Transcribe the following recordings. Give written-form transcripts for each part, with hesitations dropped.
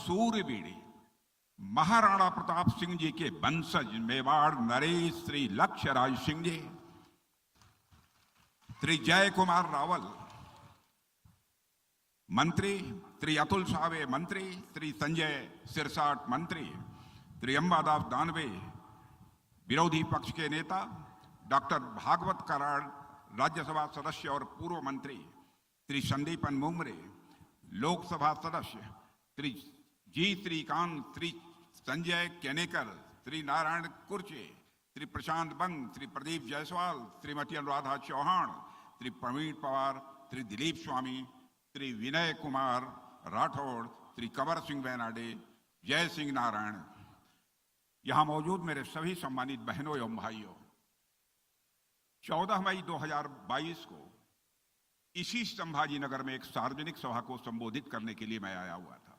सूरबीड़ी महाराणा प्रताप सिंह जी के वंशज मेवाड़ नरेश श्री लक्ष्य राज सिंह जी, श्री जय कुमार रावल मंत्री, श्री अतुल सावे मंत्री, श्री संजय सिरसाट मंत्री, श्री अंबादास दानवे विरोधी पक्ष के नेता, डॉक्टर भागवत कराड़ राज्यसभा सदस्य और पूर्व मंत्री, श्री संदीपन मुमरे लोकसभा सदस्य, श्री जी श्रीकांत, श्री संजय केनेकर, श्री नारायण कुर्चे, श्री प्रशांत बंग, श्री प्रदीप जायसवाल, श्रीमती अनुराधा चौहान, श्री प्रवीण पवार, श्री दिलीप स्वामी, श्री विनय कुमार राठौड़, श्री कंवर सिंह बेनाडे, जय सिंह नारायण, यहां मौजूद मेरे सभी सम्मानित बहनों एवं भाइयों, 14 मई 2022 को इसी संभाजी नगर में एक सार्वजनिक सभा को संबोधित करने के लिए मैं आया हुआ था।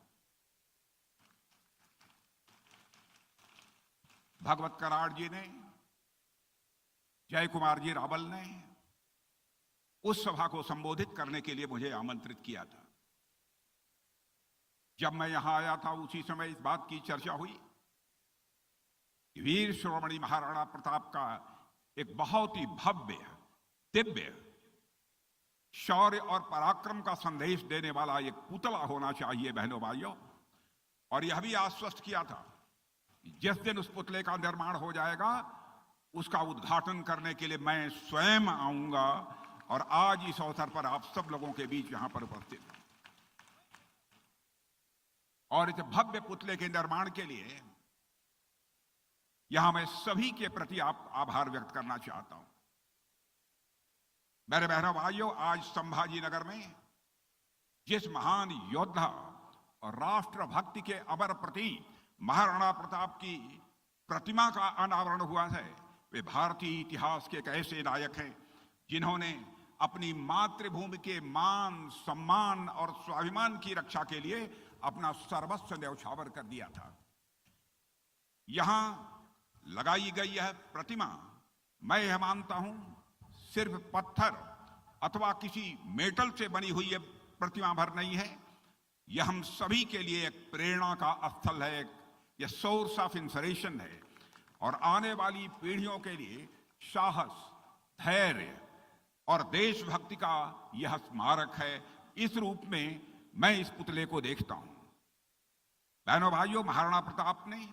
भागवत कराड़ जी ने, जय कुमार जी रावल ने उस सभा को संबोधित करने के लिए मुझे आमंत्रित किया था। जब मैं यहां आया था उसी समय इस बात की चर्चा हुई, वीर शिरोमणि महाराणा प्रताप का एक बहुत ही भव्य, दिव्य, शौर्य और पराक्रम का संदेश देने वाला एक पुतला होना चाहिए बहनों भाइयों। और यह भी आश्वस्त किया था जिस दिन उस पुतले का निर्माण हो जाएगा उसका उद्घाटन करने के लिए मैं स्वयं आऊंगा, और आज इस अवसर पर आप सब लोगों के बीच यहां पर उपस्थित हैं। और इस भव्य पुतले के निर्माण के लिए यहां मैं सभी के प्रति आभार व्यक्त करना चाहता हूं। मेरे बहनों भाइयों, आज संभाजी नगर में जिस महान योद्धा और राष्ट्रभक्ति के अमर प्रतीक महाराणा प्रताप की प्रतिमा का अनावरण हुआ है, वे भारतीय इतिहास के एक ऐसे नायक हैं जिन्होंने अपनी मातृभूमि के मान, सम्मान और स्वाभिमान की रक्षा के लिए अपना सर्वस्व न्यौछावर कर दिया था। यहां लगाई गई यह प्रतिमा, मैं यह मानता हूं, सिर्फ पत्थर अथवा किसी मेटल से बनी हुई यह प्रतिमा भर नहीं है, यह हम सभी के लिए एक प्रेरणा का स्थल है, यह सोर्स ऑफ इंस्पिरेशन है, और आने वाली पीढ़ियों के लिए साहस, धैर्य और देशभक्ति का यह स्मारक है। इस रूप में मैं इस पुतले को देखता हूं। बहनों भाइयों, महाराणा प्रताप ने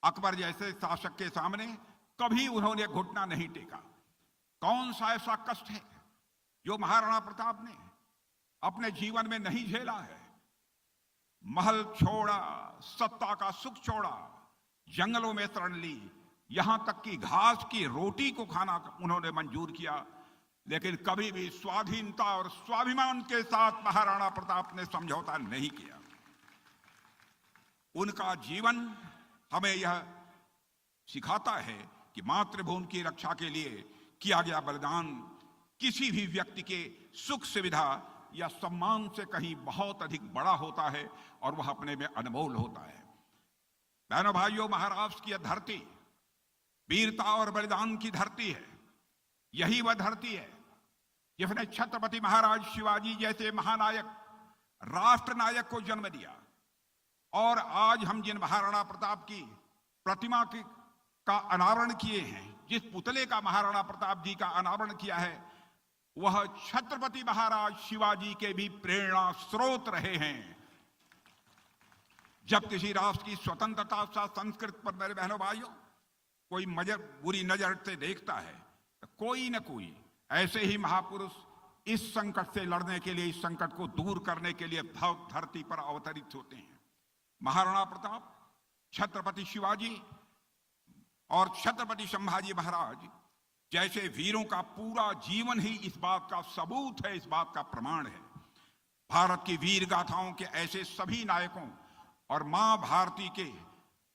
अकबर जैसे शासक के सामने कभी उन्होंने घुटना नहीं टेका। कौन सा ऐसा कष्ट है जो महाराणा प्रताप ने अपने जीवन में नहीं झेला है? महल छोड़ा, सत्ता का सुख छोड़ा, जंगलों में शरण ली, यहां तक कि घास की रोटी को खाना उन्होंने मंजूर किया, लेकिन कभी भी स्वाधीनता और स्वाभिमान के साथ महाराणा प्रताप ने समझौता नहीं किया। उनका जीवन हमें यह सिखाता है कि मातृभूमि की रक्षा के लिए किया गया बलिदान किसी भी व्यक्ति के सुख सुविधा या सम्मान से कहीं बहुत अधिक बड़ा होता है, और वह अपने में अनमोल होता है। बहनों भाइयों, महाराष्ट्र की यह धरती वीरता और बलिदान की धरती है। यही वह धरती है जिसने छत्रपति महाराज शिवाजी जैसे महानायक, राष्ट्र नायक को जन्म दिया। और आज हम जिन महाराणा प्रताप की प्रतिमा का अनावरण किए हैं, जिस पुतले का महाराणा प्रताप जी का अनावरण किया है, वह छत्रपति महाराज शिवाजी के भी प्रेरणा स्रोत रहे हैं। जब किसी राष्ट्र की स्वतंत्रता सा संस्कृति पर मेरे बहनों भाइयों कोई बुरी नजर से देखता है, तो कोई न कोई ऐसे ही महापुरुष इस संकट से लड़ने के लिए, इस संकट को दूर करने के लिए धरती पर अवतरित होते हैं। महाराणा प्रताप, छत्रपति शिवाजी और छत्रपति संभाजी महाराज जैसे वीरों का पूरा जीवन ही इस बात का सबूत है, इस बात का प्रमाण है। भारत की वीर गाथाओं के ऐसे सभी नायकों और मां भारती के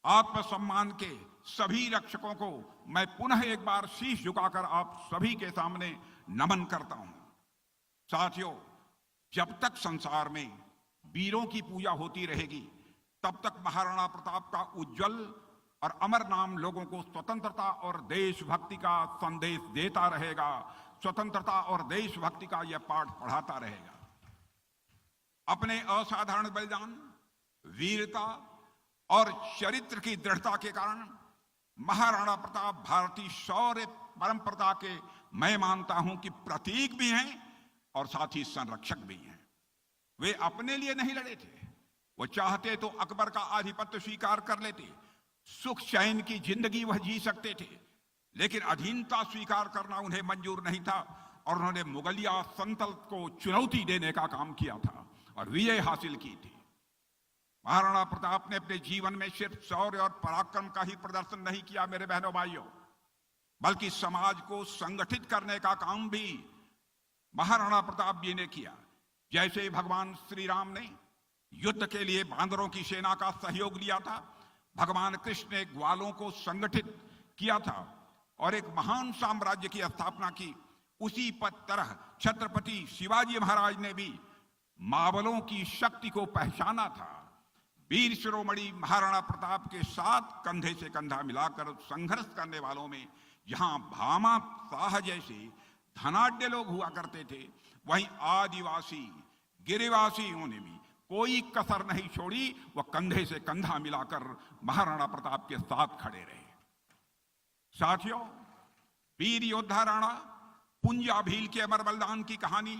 आत्मसम्मान के सभी रक्षकों को मैं पुनः एक बार शीश झुकाकर आप सभी के सामने नमन करता हूं। साथियों, जब तक संसार में वीरों की पूजा होती रहेगी, तब तक महाराणा प्रताप का उज्जवल और अमर नाम लोगों को स्वतंत्रता और देशभक्ति का संदेश देता रहेगा, स्वतंत्रता और देशभक्ति का यह पाठ पढ़ाता रहेगा। अपने असाधारण बलिदान, वीरता और चरित्र की दृढ़ता के कारण महाराणा प्रताप भारतीय शौर्य परंपरा के मैं मानता हूं कि प्रतीक भी हैं और साथ ही संरक्षक भी हैं। वे अपने लिए नहीं लड़े थे, वो चाहते तो अकबर का आधिपत्य स्वीकार कर लेते, सुख चैन की जिंदगी वह जी सकते थे, लेकिन अधीनता स्वीकार करना उन्हें मंजूर नहीं था और उन्होंने मुगलिया सल्तनत को चुनौती देने का काम किया था और विजय हासिल की थी। महाराणा प्रताप ने अपने जीवन में सिर्फ शौर्य और पराक्रम का ही प्रदर्शन नहीं किया मेरे बहनों भाइयों, बल्कि समाज को संगठित करने का काम भी महाराणा प्रताप जी ने किया। जैसे भगवान श्री राम ने युद्ध के लिए बांदरों की सेना का सहयोग लिया था, भगवान कृष्ण ने ग्वालों को संगठित किया था और एक महान साम्राज्य की स्थापना की, उसी तरह छत्रपति शिवाजी महाराज ने भी मावलों की शक्ति को पहचाना था। वीर शिरोमणि महाराणा प्रताप के साथ कंधे से कंधा मिलाकर संघर्ष करने वालों में जहां भामा शाह जैसे धनाढ्य लोग हुआ करते थे, वहीं आदिवासी गिरिवासियों ने भी कोई कसर नहीं छोड़ी, वह कंधे से कंधा मिलाकर महाराणा प्रताप के साथ खड़े रहे। साथियों, वीर योद्धा राणा पुंजा भील के अमर बलिदान की कहानी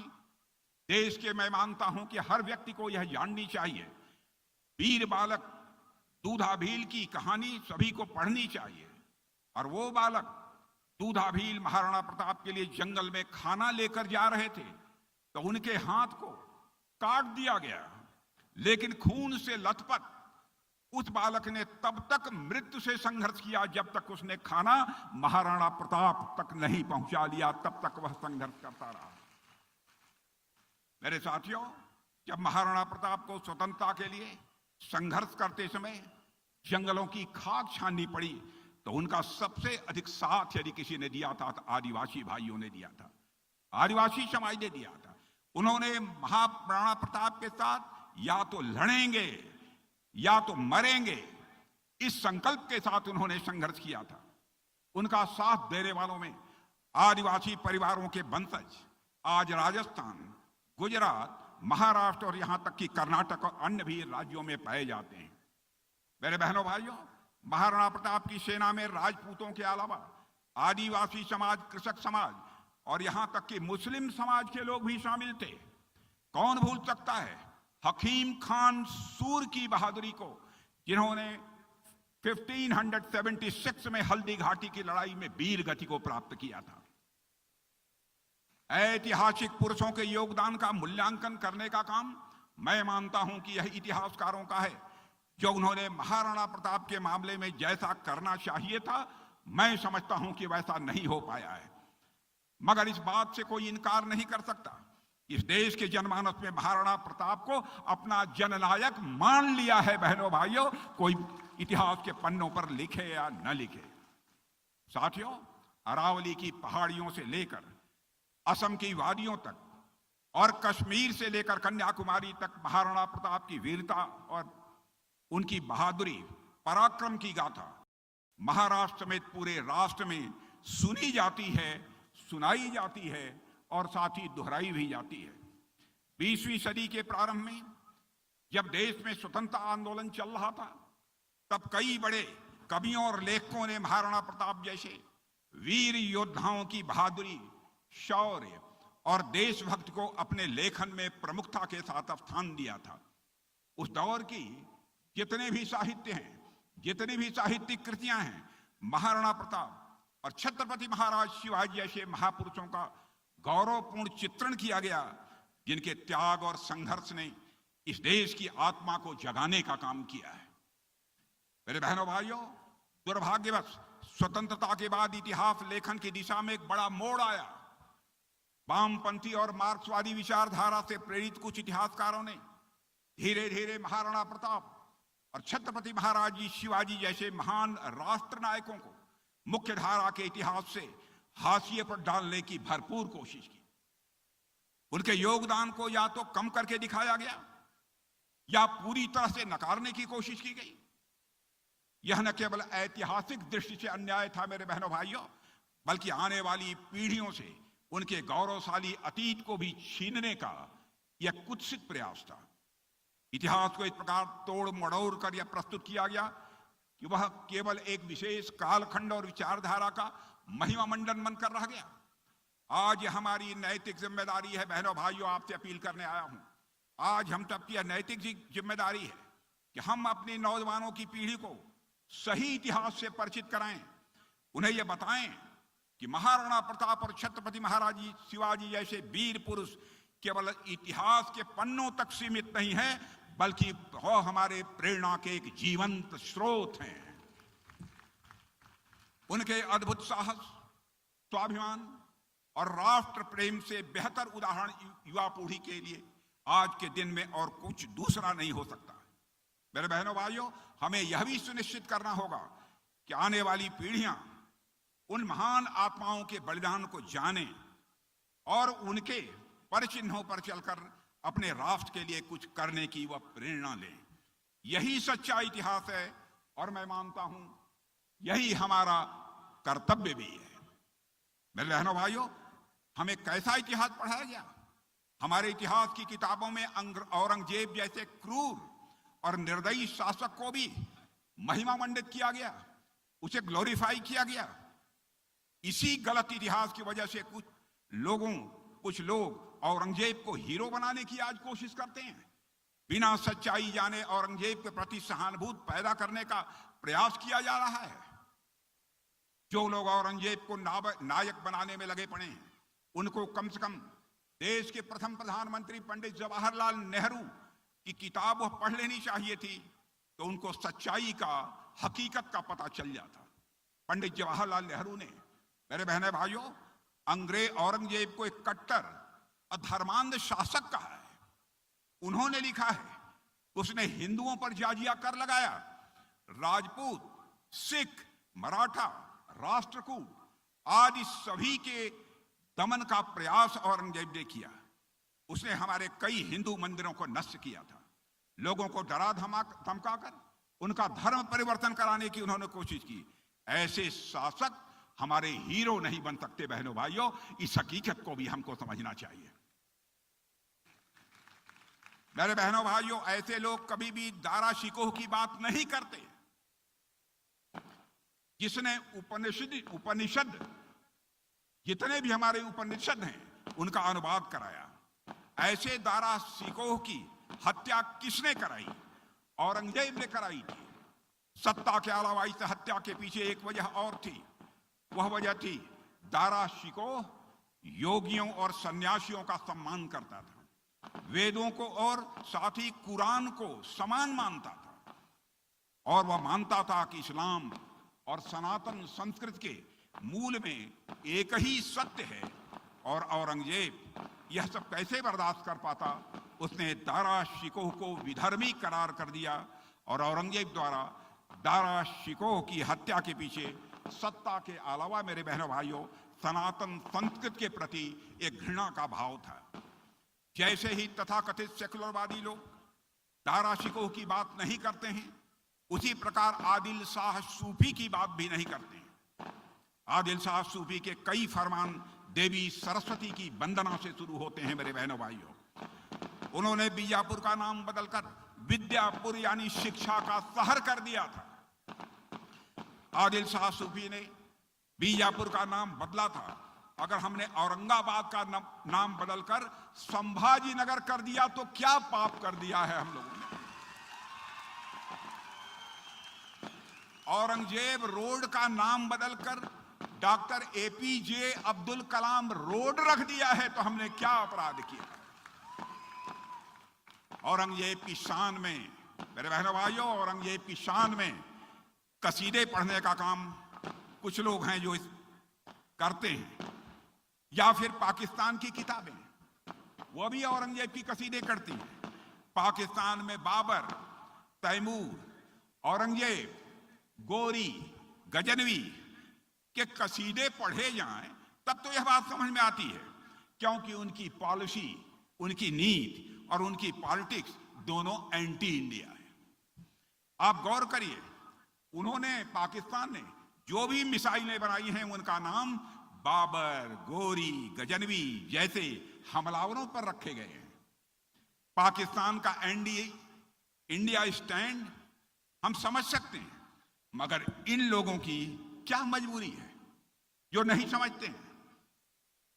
देश के मैं मानता हूं कि हर व्यक्ति को यह जाननी चाहिए। वीर बालक दूधा भील की कहानी सभी को पढ़नी चाहिए। और वो बालक दूधा भील महाराणा प्रताप के लिए जंगल में खाना लेकर जा रहे थे तो उनके हाथ को काट दिया गया, लेकिन खून से लथपथ उस बालक ने तब तक मृत्यु से संघर्ष किया जब तक उसने खाना महाराणा प्रताप तक नहीं पहुंचा लिया, तब तक वह संघर्ष करता रहा। मेरे साथियों, जब महाराणा प्रताप को स्वतंत्रता के लिए संघर्ष करते समय जंगलों की खाक छाननी पड़ी तो उनका सबसे अधिक साथ यदि किसी ने दिया था तो आदिवासी भाइयों ने दिया था, आदिवासी समाज ने दिया था। उन्होंने महाराणा प्रताप के साथ या तो लड़ेंगे या तो मरेंगे, इस संकल्प के साथ उन्होंने संघर्ष किया था। उनका साथ देने वालों में आदिवासी परिवारों के वंशज आज राजस्थान, गुजरात, महाराष्ट्र और यहां तक कि कर्नाटक और अन्य भी राज्यों में पाए जाते हैं। मेरे बहनों भाइयों, महाराणा प्रताप की सेना में राजपूतों के अलावा आदिवासी समाज, कृषक समाज और यहां तक कि मुस्लिम समाज के लोग भी शामिल थे। कौन भूल सकता है हकीम खान सूर की बहादुरी को, जिन्होंने 1576 में हल्दी घाटी की लड़ाई में वीर गति को प्राप्त किया था। ऐतिहासिक पुरुषों के योगदान का मूल्यांकन करने का काम मैं मानता हूं कि यह इतिहासकारों का है। जो उन्होंने महाराणा प्रताप के मामले में जैसा करना चाहिए था, मैं समझता हूं कि वैसा नहीं हो पाया है। मगर इस बात से कोई इनकार नहीं कर सकता, इस देश के जनमानस में महाराणा प्रताप को अपना जननायक मान लिया है। बहनों भाइयों, कोई इतिहास के पन्नों पर लिखे या न लिखे। साथियों, अरावली की पहाड़ियों से लेकर असम की वादियों तक और कश्मीर से लेकर कन्याकुमारी तक महाराणा प्रताप की वीरता और उनकी बहादुरी, पराक्रम की गाथा महाराष्ट्र समेत पूरे राष्ट्र में सुनी जाती है, सुनाई जाती है और साथ ही दोहराई भी जाती है। 20वीं सदी के प्रारंभ में जब देश में स्वतंत्रता आंदोलन चल रहा था, तब कई बड़े कवियों और लेखकों ने महाराणा प्रताप जैसे वीर योद्धाओं की बहादुरी, शौर्य और देशभक्ति को अपने लेखन में प्रमुखता के साथ स्थान दिया था। उस दौर की जितने भी साहित्य हैं, जितनी भी साहित्यिक कृतियां हैं, महाराणा प्रताप और छत्रपति महाराज शिवाजी जैसे महापुरुषों का गौरवपूर्ण चित्रण किया गया, जिनके त्याग और संघर्ष ने इस देश की आत्मा को जगाने का काम किया है। मेरे बहनों भाइयों, दुर्भाग्यवश स्वतंत्रता के बाद इतिहास लेखन की दिशा में एक बड़ा मोड़ आया। वामपंथी और मार्क्सवादी विचारधारा से प्रेरित कुछ इतिहासकारों ने धीरे धीरे महाराणा प्रताप और छत्रपति महाराज जी शिवाजी जैसे महान राष्ट्र नायकों को मुख्य धारा के इतिहास से हाशिए पर डालने की भरपूर कोशिश की। उनके योगदान को या तो कम करके दिखाया गया या पूरी तरह से नकारने की कोशिश की गई। यह न केवल ऐतिहासिक दृष्टि से अन्याय था मेरे बहनों भाइयों, बल्कि आने वाली पीढ़ियों से उनके गौरवशाली अतीत को भी छीनने का यह कुत्सित प्रयास था। इतिहास को इस प्रकार तोड़ मड़ोड़ कर यह प्रस्तुत किया गया कि वह केवल एक विशेष कालखंड और विचारधारा का महिमा मंडन बनकर रह गया। आज हमारी नैतिक जिम्मेदारी है, बहनों भाइयों, आपसे अपील करने आया हूं। आज हम सबकी यह नैतिक जिम्मेदारी है कि हम अपने नौजवानों की पीढ़ी को सही इतिहास से परिचित कराएं, उन्हें यह बताएं कि महाराणा प्रताप और छत्रपति महाराज शिवाजी जैसे वीर पुरुष केवल इतिहास के पन्नों तक सीमित नहीं है, बल्कि वो हमारे प्रेरणा के एक जीवंत स्रोत हैं। उनके अद्भुत साहस, स्वाभिमान और राष्ट्र प्रेम से बेहतर उदाहरण युवा पीढ़ी के लिए आज के दिन में और कुछ दूसरा नहीं हो सकता। मेरे बहनों भाइयों, हमें यह भी सुनिश्चित करना होगा कि आने वाली पीढ़ियां उन महान आत्माओं के बलिदान को जानें और उनके परचिन्हों पर चलकर अपने राष्ट्र के लिए कुछ करने की वह प्रेरणा लें। यही सच्चा इतिहास है और मैं मानता हूं यही हमारा कर्तव्य भी है। मेरे बहनों भाइयों, हमें कैसा इतिहास पढ़ाया गया? हमारे इतिहास की किताबों में औरंगजेब जैसे क्रूर और निर्दयी शासक को भी महिमा मंडित किया गया, उसे ग्लोरीफाई किया गया। इसी गलत इतिहास की वजह से कुछ लोग औरंगजेब को हीरो बनाने की आज कोशिश करते हैं। बिना सच्चाई जाने औरंगजेब के प्रति सहानुभूति पैदा करने का प्रयास किया जा रहा है। जो लोग औरंगजेब को नायक बनाने में लगे पड़े हैं, उनको कम से कम देश के प्रथम प्रधानमंत्री पंडित जवाहरलाल नेहरू की किताब वह पढ़ लेनी चाहिए थी, तो उनको सच्चाई का, हकीकत का पता चल जाता। पंडित जवाहरलाल नेहरू ने, मेरे बहने भाइयों, अंग्रेज औरंगजेब को एक कट्टर अधर्मांध शासक कहा है। उन्होंने लिखा है उसने हिंदुओं पर जाजिया कर लगाया, राजपूत, सिख, मराठा, राष्ट्रकूट आदि सभी के दमन का प्रयास औरंगजेब ने किया। उसने हमारे कई हिंदू मंदिरों को नष्ट किया था। लोगों को डरा धमकाकर उनका धर्म परिवर्तन कराने की उन्होंने कोशिश की। ऐसे शासक हमारे हीरो नहीं बन सकते। बहनों भाइयों, इस हकीकत को भी हमको समझना चाहिए। मेरे बहनों भाइयों, ऐसे लोग कभी भी दारा शिकोह की बात नहीं करते, जिसने उपनिषद जितने भी हमारे उपनिषद हैं उनका अनुवाद कराया। ऐसे दारा शिकोह की हत्या किसने कराई? औरंगजेब ने कराई थी। सत्ता के अलावा इस हत्या के पीछे एक वजह और थी। वह वजह थी दारा शिकोह योगियों और सन्यासियों का सम्मान करता था, वेदों को और साथ ही कुरान को समान मानता था, और वह मानता था कि इस्लाम और सनातन संस्कृति के मूल में एक ही सत्य है। और औरंगजेब यह सब कैसे बर्दाश्त कर पाता? उसने दारा शिकोह को विधर्मी करार कर दिया और औरंगजेब द्वारा दारा शिकोह की हत्या के पीछे सत्ता के अलावा, मेरे बहनों भाइयों, सनातन संस्कृति के प्रति एक घृणा का भाव था। जैसे ही तथाकथित सेकुलरवादी लोग दारा शिकोह की बात नहीं करते हैं, उसी प्रकार आदिल शाह सूफी की बात भी नहीं करते हैं। आदिल शाह सूफी के कई फरमान देवी सरस्वती की वंदना से शुरू होते हैं। मेरे बहनों भाइयों, उन्होंने बीजापुर का नाम बदलकर विद्यापुर यानी शिक्षा का शहर कर दिया था। आदिल शाह सूफी ने बीजापुर का नाम बदला था। अगर हमने औरंगाबाद का नाम बदलकर संभाजी नगर कर दिया तो क्या पाप कर दिया है हम लोगों ने? औरंगजेब रोड का नाम बदलकर doctor APJ Abdul Kalam road रख दिया है, तो हमने क्या अपराध किया? औरंगजेब की शान में, मेरे बहनों भाइयों, औरंगजेब की शान में कसीदे पढ़ने का काम कुछ लोग हैं जो करते हैं, या फिर पाकिस्तान की किताबें, वो भी औरंगजेब की कसीदे करती हैं। पाकिस्तान में बाबर, तैमूर, औरंगजेब, गोरी, गजनवी के कसीदे पढ़े जाएं तब तो यह बात समझ में आती है, क्योंकि उनकी पॉलिसी, उनकी नीति और उनकी पॉलिटिक्स दोनों एंटी इंडिया है। आप गौर करिए, उन्होंने, पाकिस्तान ने जो भी मिसाइलें बनाई हैं उनका नाम बाबर, गोरी, गजनवी जैसे हमलावरों पर रखे गए हैं। पाकिस्तान का इंडिया स्टैंड हम समझ सकते हैं, मगर इन लोगों की क्या मजबूरी है जो नहीं समझते हैं?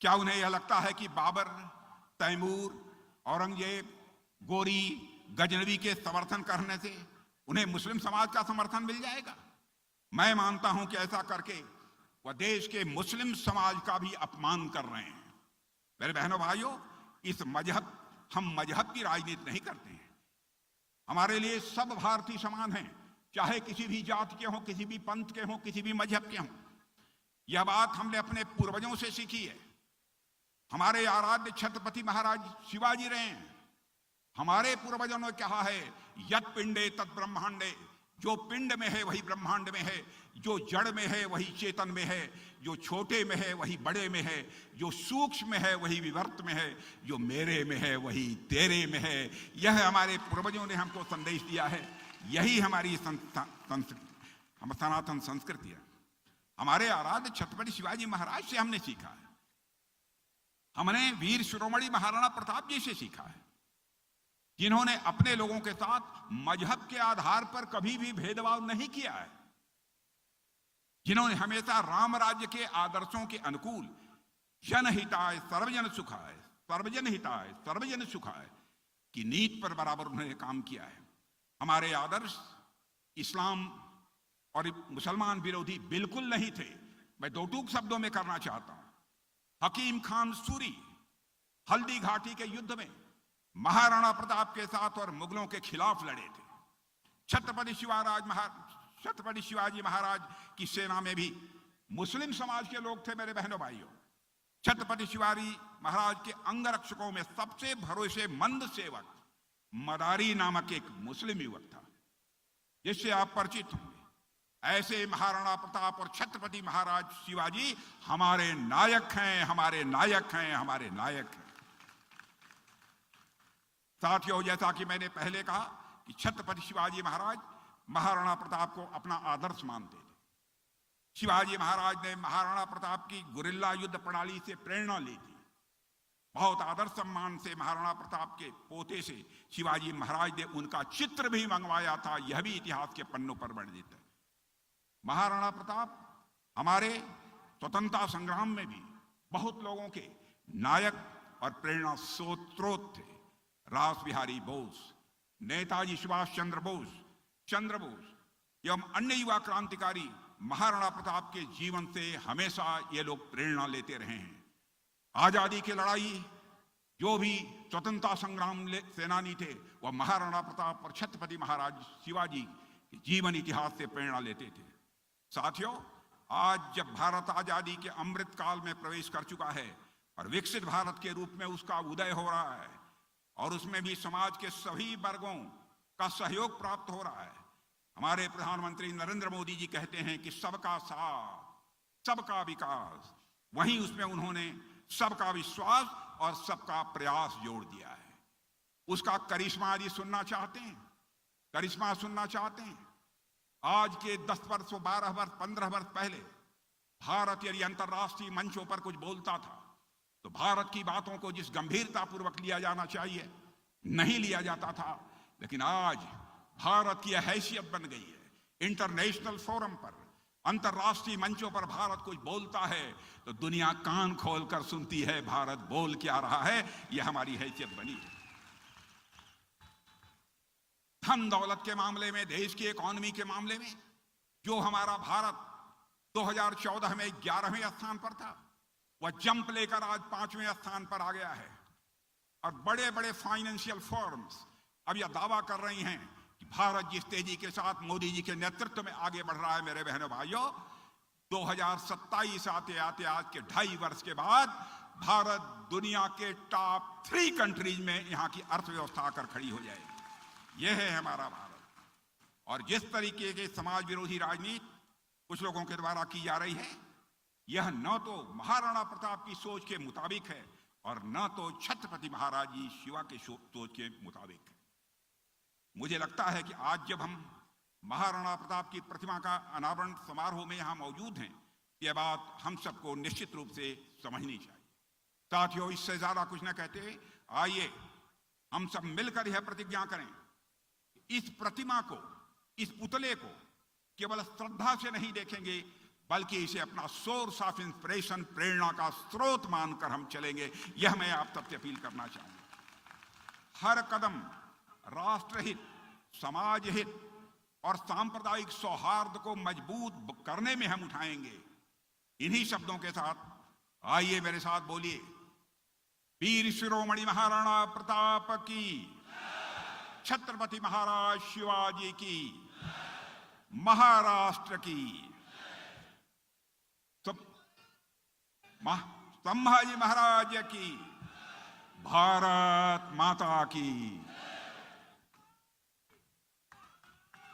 क्या उन्हें यह लगता है कि बाबर, तैमूर, औरंगजेब, गोरी, गजनवी के समर्थन करने से उन्हें मुस्लिम समाज का समर्थन मिल जाएगा? मैं मानता हूं कि ऐसा करके वह देश के मुस्लिम समाज का भी अपमान कर रहे हैं। मेरे बहनों भाइयों, हम मजहब की राजनीति नहीं करते हैं। हमारे लिए सब भारतीय समान हैं, चाहे किसी भी जाति के हों, किसी भी पंथ के हों, किसी भी मजहब के हों। यह बात हमने अपने पूर्वजों से सीखी है। हमारे आराध्य छत्रपति महाराज शिवाजी रहे हैं। हमारे पूर्वजों ने कहा है, यत् पिंडे तत् ब्रह्मांडे, जो पिंड में है वही ब्रह्मांड में है, जो जड़ में है वही चेतन में है, जो छोटे में है वही बड़े में है, जो सूक्ष्म में है वही विवर्त में है, जो मेरे में है वही तेरे में है। यह हमारे पूर्वजों ने हमको संदेश दिया है। यही हमारी सनातन संस्कृति है। हमारे आराध्य छत्रपति शिवाजी महाराज से हमने सीखा है। हमने वीर शिरोमणि महाराणा प्रताप जी से सीखा है, जिन्होंने अपने लोगों के साथ मजहब के आधार पर कभी भी भेदभाव नहीं किया है, जिन्होंने हमेशा राम राज्य के आदर्शों के अनुकूल जनहिताय सर्वजन सुखाय, सर्वजन हिताय सर्वजन सुखाय की नीति पर बराबर उन्होंने काम किया है। हमारे आदर्श इस्लाम और मुसलमान विरोधी बिल्कुल नहीं थे। मैं दो टूक शब्दों में करना चाहता हूं। हकीम खान सूरी हल्दी घाटी के युद्ध में महाराणा प्रताप के साथ और मुगलों के खिलाफ लड़े थे। छत्रपति शिवाजी महाराज की सेना में भी मुस्लिम समाज के लोग थे। मेरे बहनों भाइयों, छत्रपति शिवाजी महाराज के अंगरक्षकों में सबसे भरोसेमंद सेवक मदारी नामक एक मुस्लिम युवक था, जिससे आप परिचित होंगे। ऐसे महाराणा प्रताप और छत्रपति महाराज शिवाजी हमारे नायक हैं, हमारे नायक हैं, हमारे नायक हैं। साथियों, जैसा कि मैंने पहले कहा कि छत्रपति शिवाजी महाराज महाराणा प्रताप को अपना आदर्श मानते थे। शिवाजी महाराज ने महाराणा प्रताप की गुरिल्ला युद्ध प्रणाली से प्रेरणा ली थी। बहुत आदर सम्मान से महाराणा प्रताप के पोते से शिवाजी महाराज ने उनका चित्र भी मंगवाया था। यह भी इतिहास के पन्नों पर वर्णित है। महाराणा प्रताप हमारे स्वतंत्रता संग्राम में भी बहुत लोगों के नायक और प्रेरणा स्रोत थे। रास बिहारी बोस, नेताजी सुभाष चंद्र बोस एवं अन्य युवा क्रांतिकारी महाराणा प्रताप के जीवन से हमेशा ये लोग प्रेरणा लेते रहे हैं। आजादी की लड़ाई जो भी स्वतंत्रता संग्राम सेनानी थे, वह महाराणा प्रताप और छत्रपति महाराज शिवाजी के जीवन इतिहास से प्रेरणा लेते थे। साथियों, आज जब भारत आजादी के अमृत काल में प्रवेश कर चुका है और विकसित भारत के रूप में उसका उदय हो रहा है और उसमें भी समाज के सभी वर्गों का सहयोग प्राप्त हो रहा है, हमारे प्रधानमंत्री नरेंद्र मोदी जी कहते हैं कि सबका साथ, सबका विकास, वहीं उसमें उन्होंने सबका विश्वास और सबका प्रयास जोड़ दिया है। उसका करिश्मा यदि सुनना चाहते हैं, करिश्मा सुनना चाहते हैं, आज के 10 वर्ष, 12 वर्ष, 15 वर्ष पहले भारत यदि अंतर्राष्ट्रीय मंचों पर कुछ बोलता था तो भारत की बातों को जिस गंभीरता पूर्वक लिया जाना चाहिए नहीं लिया जाता था। लेकिन आज भारत की हैसियत बन गई है। इंटरनेशनल फोरम पर, अंतर्राष्ट्रीय मंचों पर भारत कुछ बोलता है तो दुनिया कान खोलकर सुनती है भारत बोल क्या रहा है। यह हमारी हैसियत बनी है। धन दौलत के मामले में, देश की इकोनॉमी के मामले में जो हमारा भारत 2014 में 11वें स्थान पर था, वह जंप लेकर आज 5वें स्थान पर आ गया है। और बड़े बड़े फाइनेंशियल फर्म्स अब यह दावा कर रही हैं कि भारत जिस तेजी के साथ मोदी जी के नेतृत्व में आगे बढ़ रहा है, मेरे बहनों भाइयों, 2027 आते आते आज के 2.5 वर्ष के बाद भारत दुनिया के टॉप 3 कंट्रीज में यहाँ की अर्थव्यवस्था आकर खड़ी हो जाएगी। यह है हमारा भारत। और जिस तरीके के समाज विरोधी राजनीति कुछ लोगों के द्वारा की जा रही है, यह न तो महाराणा प्रताप की सोच के मुताबिक है और न तो छत्रपति महाराज जी शिवा के सोच के मुताबिक है। मुझे लगता है कि आज जब हम महाराणा प्रताप की प्रतिमा का अनावरण समारोह में यहां मौजूद हैं, यह बात हम सबको निश्चित रूप से समझनी चाहिए। साथियों, इससे ज्यादा कुछ न कहते आइए हम सब मिलकर यह प्रतिज्ञा करें कि इस प्रतिमा को, इस पुतले को केवल श्रद्धा से नहीं देखेंगे, बल्कि इसे अपना सोर्स ऑफ इंस्पिरेशन, प्रेरणा का स्रोत मानकर हम चलेंगे। यह मैं आप सबसे अपील करना चाहूंगा। हर कदम राष्ट्रहित, समाज हित और सांप्रदायिक सौहार्द को मजबूत करने में हम उठाएंगे। इन्हीं शब्दों के साथ आइए मेरे साथ बोलिए, वीर शिरोमणि महाराणा प्रताप की, छत्रपति महाराज शिवाजी की, महाराष्ट्र की, संभाजी महाराज की, भारत माता की।